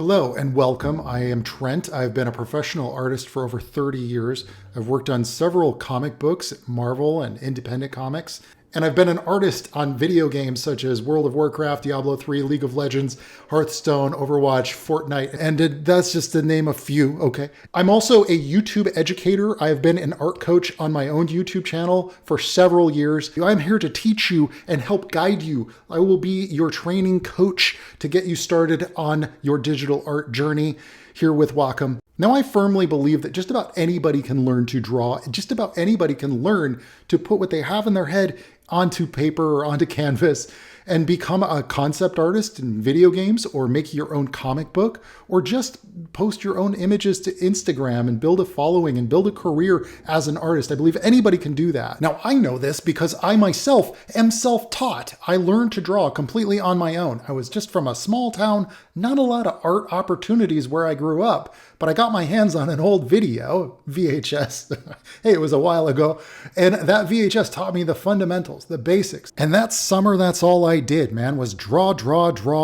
Hello and welcome. I am Trent. I've been a professional artist for over 30 years. I've worked on several comic books, Marvel and independent comics, and I've been an artist on video games such as World of Warcraft, Diablo 3, League of Legends, Hearthstone, Overwatch, Fortnite, and that's just to name a few, okay? I'm also a YouTube educator. I have been an art coach on my own YouTube channel for several years. I'm here to teach you and help guide you. I will be your training coach to get you started on your digital art journey here with Wacom. Now, I firmly believe that just about anybody can learn to draw. Just about anybody can learn to put what they have in their head onto paper or onto canvas and become a concept artist in video games, or make your own comic book, or just post your own images to Instagram and build a following and build a career as an artist. I believe anybody can do that. Now, I know this because I myself am self-taught. I learned to draw completely on my own. I was just from a small town, not a lot of art opportunities where I grew up, but I got my hands on an old video, VHS. Hey, it was a while ago. And that VHS taught me the fundamentals, the basics. And that summer, that's all I did, man, was draw.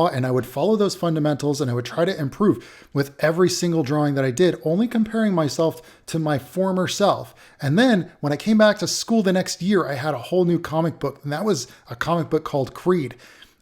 And I would follow those fundamentals and I would try to improve with every single drawing that I did, only comparing myself to my former self. And then when I came back to school the next year, I had a whole new comic book. And that was a comic book called Creed.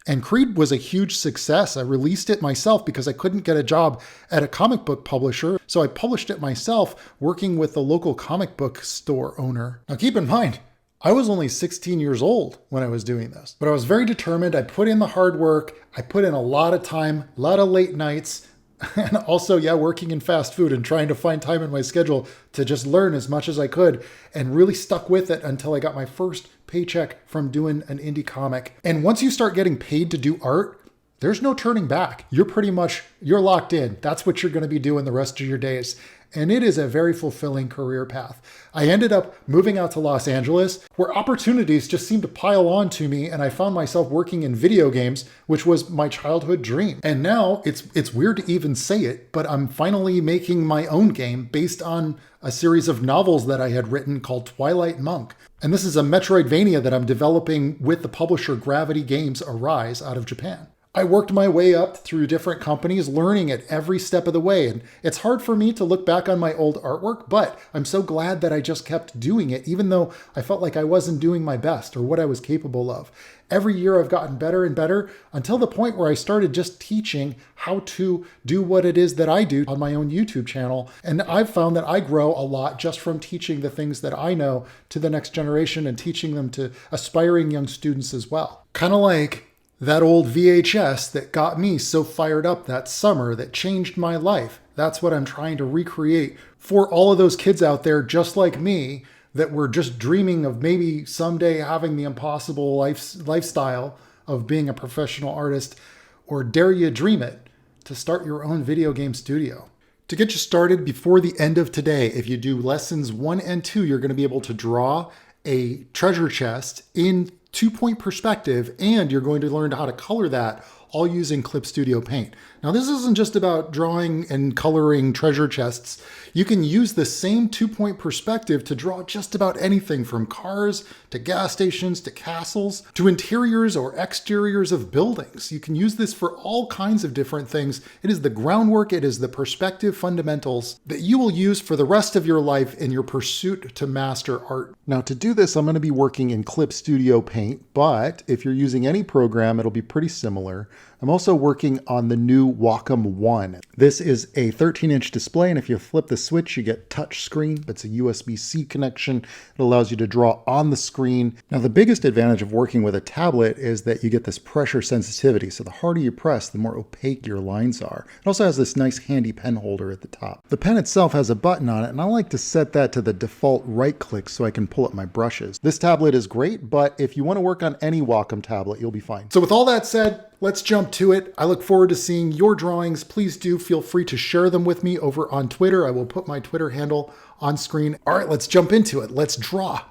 And Creed was a huge success. I released it myself because I couldn't get a job at a comic book publisher. So I published it myself, working with the local comic book store owner. Now keep in mind, I was only 16 years old when I was doing this, but I was very determined. I put in the hard work. I put in a lot of time, a lot of late nights, and also, working in fast food and trying to find time in my schedule to just learn as much as I could, and really stuck with it until I got my first paycheck from doing an indie comic. And once you start getting paid to do art, there's no turning back. You're locked in. That's what you're going to be doing the rest of your days. And it is a very fulfilling career path. I ended up moving out to Los Angeles, where opportunities just seemed to pile on to me, and I found myself working in video games, which was my childhood dream. And now it's weird to even say it, but I'm finally making my own game based on a series of novels that I had written called Twilight Monk. And this is a Metroidvania that I'm developing with the publisher Gravity Games Arise out of Japan. I worked my way up through different companies, learning at every step of the way. And it's hard for me to look back on my old artwork, but I'm so glad that I just kept doing it, even though I felt like I wasn't doing my best or what I was capable of. Every year I've gotten better and better, until the point where I started just teaching how to do what it is that I do on my own YouTube channel. And I've found that I grow a lot just from teaching the things that I know to the next generation and teaching them to aspiring young students as well. Kind of like that old VHS that got me so fired up that summer, that changed my life. That's what I'm trying to recreate for all of those kids out there just like me that were just dreaming of maybe someday having the impossible lifestyle of being a professional artist, or dare you dream it to start your own video game studio. To get you started before the end of today, if you do lessons 1 and 2, you're going to be able to draw a treasure chest in 2-point perspective, and you're going to learn how to color that all using Clip Studio Paint. Now, this isn't just about drawing and coloring treasure chests. You can use the same 2-point perspective to draw just about anything from cars to gas stations to castles to interiors or exteriors of buildings. You can use this for all kinds of different things. It is the groundwork, it is the perspective fundamentals that you will use for the rest of your life in your pursuit to master art. Now, to do this, I'm going to be working in Clip Studio Paint, but if you're using any program, it'll be pretty similar. I'm also working on the new Wacom One. This is a 13-inch display, and if you flip the switch, you get touch screen. It's a USB-C connection. It allows you to draw on the screen. Now, the biggest advantage of working with a tablet is that you get this pressure sensitivity. So the harder you press, the more opaque your lines are. It also has this nice handy pen holder at the top. The pen itself has a button on it, and I like to set that to the default right click so I can pull up my brushes. This tablet is great, but if you want to work on any Wacom tablet, you'll be fine. So with all that said, let's jump to it. I look forward to seeing your drawings. Please do feel free to share them with me over on Twitter. I will put my Twitter handle on screen. All right, let's jump into it. Let's draw.